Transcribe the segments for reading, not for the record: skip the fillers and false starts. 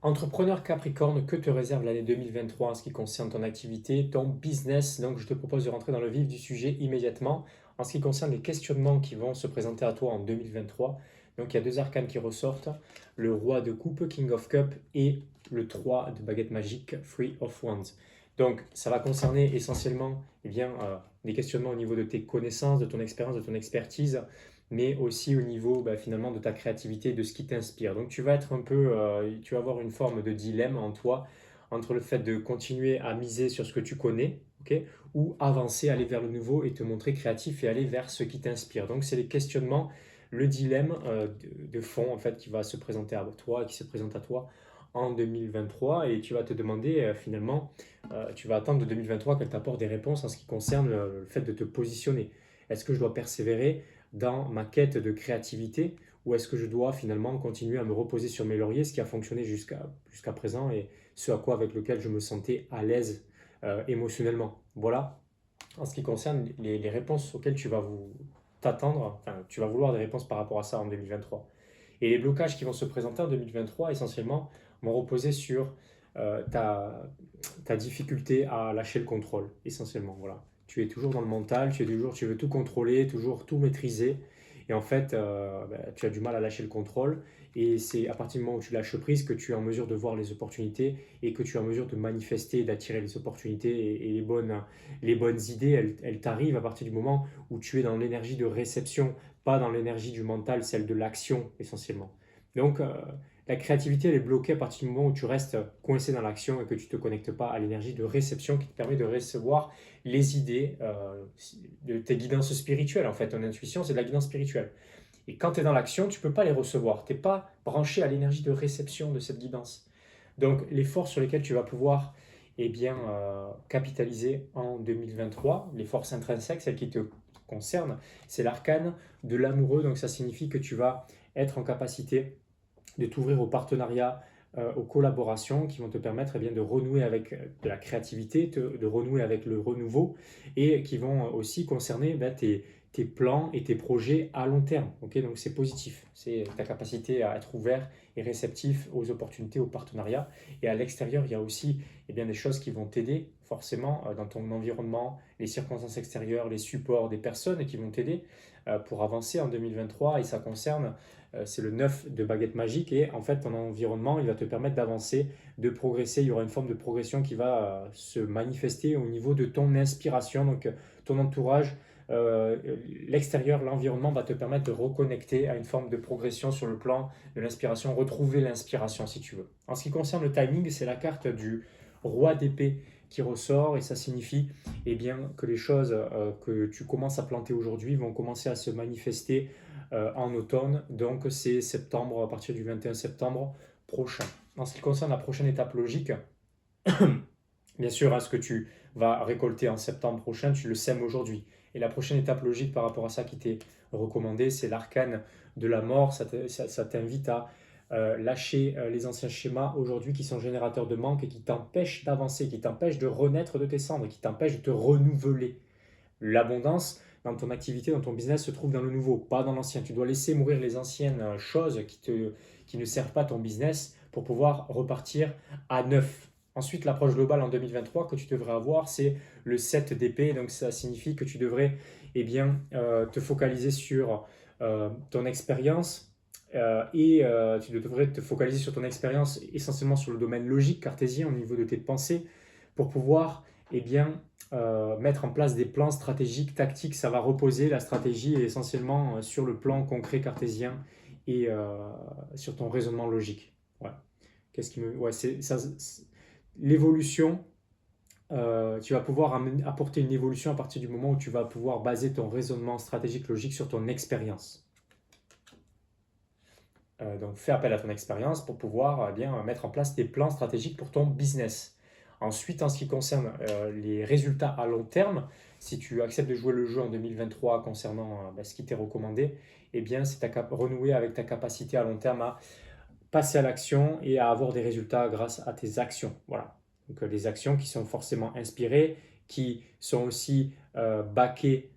Entrepreneur Capricorne, que te réserve l'année 2023 en ce qui concerne ton activité, ton business? Donc, je te propose de rentrer dans le vif du sujet immédiatement. En ce qui concerne les questionnements qui vont se présenter à toi en 2023, donc il y a deux arcanes qui ressortent, le roi de coupe, King of Cup, et le 3 de baguette magique, Three of Wands. Donc, ça va concerner essentiellement des questionnements au niveau de tes connaissances, de ton expérience, de ton expertise, mais aussi au niveau finalement de ta créativité, de ce qui t'inspire. Donc tu vas être un peu, tu vas avoir une forme de dilemme en toi entre le fait de continuer à miser sur ce que tu connais, ok, ou avancer, aller vers le nouveau et te montrer créatif et aller vers ce qui t'inspire. Donc c'est les questionnements, le dilemme de fond en fait qui va se présenter à toi, qui se présente à toi en 2023 et tu vas te demander tu vas attendre de 2023 qu'elle t'apporte des réponses en ce qui concerne le fait de te positionner. Est-ce que je dois persévérer dans ma quête de créativité ou est-ce que je dois finalement continuer à me reposer sur mes lauriers, ce qui a fonctionné jusqu'à présent et ce à quoi avec lequel je me sentais à l'aise émotionnellement. Voilà en ce qui concerne les réponses auxquelles tu vas t'attendre, enfin tu vas vouloir des réponses par rapport à ça en 2023. Et les blocages qui vont se présenter en 2023 essentiellement vont reposer sur euh, ta, ta difficulté à lâcher le contrôle, essentiellement. Voilà. Tu es toujours dans le mental, tu veux tout contrôler, toujours tout maîtriser. Et en fait, tu as du mal à lâcher le contrôle. Et c'est à partir du moment où tu lâches prise que tu es en mesure de voir les opportunités et que tu es en mesure de manifester, d'attirer les opportunités et les bonnes idées, elles t'arrivent à partir du moment où tu es dans l'énergie de réception, pas dans l'énergie du mental, celle de l'action essentiellement. Donc, la créativité, elle est bloquée à partir du moment où tu restes coincé dans l'action et que tu ne te connectes pas à l'énergie de réception qui te permet de recevoir les idées de tes guidances spirituelles. En fait, ton intuition, c'est de la guidance spirituelle. Et quand tu es dans l'action, tu ne peux pas les recevoir. Tu n'es pas branché à l'énergie de réception de cette guidance. Donc, les forces sur lesquelles tu vas pouvoir capitaliser en 2023, les forces intrinsèques, celles qui te concernent, c'est l'arcane de l'amoureux. Donc, ça signifie que tu vas être en capacité de t'ouvrir aux partenariats, aux collaborations qui vont te permettre de renouer avec de la créativité, de renouer avec le renouveau et qui vont aussi concerner tes plans et tes projets à long terme. Okay, donc c'est positif, c'est ta capacité à être ouvert et réceptif aux opportunités, aux partenariats. Et à l'extérieur, il y a aussi des choses qui vont t'aider forcément dans ton environnement, les circonstances extérieures, les supports des personnes qui vont t'aider pour avancer en 2023 et ça concerne c'est le 9 de baguette magique et en fait ton environnement il va te permettre d'avancer, de progresser, il y aura une forme de progression qui va se manifester au niveau de ton inspiration, donc ton entourage, euh, l'extérieur, l'environnement va te permettre de reconnecter à une forme de progression sur le plan de l'inspiration, retrouver l'inspiration si tu veux. En ce qui concerne le timing, c'est la carte du roi d'épée qui ressort et ça signifie que les choses que tu commences à planter aujourd'hui vont commencer à se manifester en automne. Donc c'est septembre, à partir du 21 septembre prochain. En ce qui concerne la prochaine étape logique, bien sûr, hein, ce que tu vas récolter en septembre prochain, tu le sèmes aujourd'hui. Et la prochaine étape logique par rapport à ça qui t'est recommandé, c'est l'arcane de la mort. Ça t'invite à lâcher les anciens schémas aujourd'hui qui sont générateurs de manque et qui t'empêchent d'avancer, qui t'empêchent de renaître de tes cendres, qui t'empêchent de te renouveler. L'abondance dans ton activité, dans ton business se trouve dans le nouveau, pas dans l'ancien. Tu dois laisser mourir les anciennes choses qui ne servent pas ton business pour pouvoir repartir à neuf. Ensuite, l'approche globale en 2023 que tu devrais avoir, c'est le 7 d'épée. Donc, ça signifie que tu devrais te focaliser sur ton expérience tu devrais te focaliser sur ton expérience essentiellement sur le domaine logique cartésien au niveau de tes pensées pour pouvoir mettre en place des plans stratégiques, tactiques. Ça va reposer, la stratégie est essentiellement sur le plan concret cartésien et sur ton raisonnement logique. Ouais. Qu'est-ce qui me... ouais, l'évolution, tu vas pouvoir apporter une évolution à partir du moment où tu vas pouvoir baser ton raisonnement stratégique logique sur ton expérience. Donc fais appel à ton expérience pour pouvoir mettre en place des plans stratégiques pour ton business. Ensuite, en ce qui concerne les résultats à long terme, si tu acceptes de jouer le jeu en 2023 concernant ce qui t'est recommandé, c'est renouer avec ta capacité à long terme à passer à l'action et à avoir des résultats grâce à tes actions. Voilà. Donc des actions qui sont forcément inspirées, qui sont aussi backupées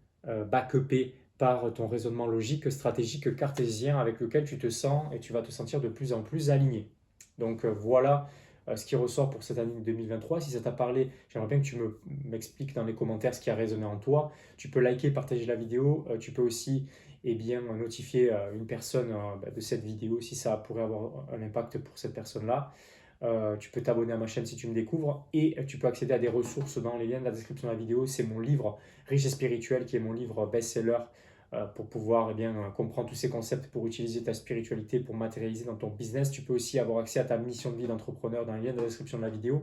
par ton raisonnement logique, stratégique, cartésien avec lequel tu te sens et tu vas te sentir de plus en plus aligné. Donc voilà ce qui ressort pour cette année 2023. Si ça t'a parlé, j'aimerais bien que tu m'expliques dans les commentaires ce qui a résonné en toi. Tu peux liker, partager la vidéo. Tu peux aussi notifier une personne de cette vidéo si ça pourrait avoir un impact pour cette personne-là. Tu peux t'abonner à ma chaîne si tu me découvres et tu peux accéder à des ressources dans les liens de la description de la vidéo. C'est mon livre Riche et spirituel qui est mon livre best-seller pour pouvoir comprendre tous ces concepts pour utiliser ta spiritualité pour matérialiser dans ton business. Tu peux aussi avoir accès à ta mission de vie d'entrepreneur dans les liens de la description de la vidéo.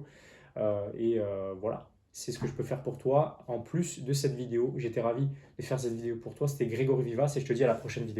Voilà, c'est ce que je peux faire pour toi. En plus de cette vidéo, j'étais ravi de faire cette vidéo pour toi. C'était Grégory Vivas et je te dis à la prochaine vidéo.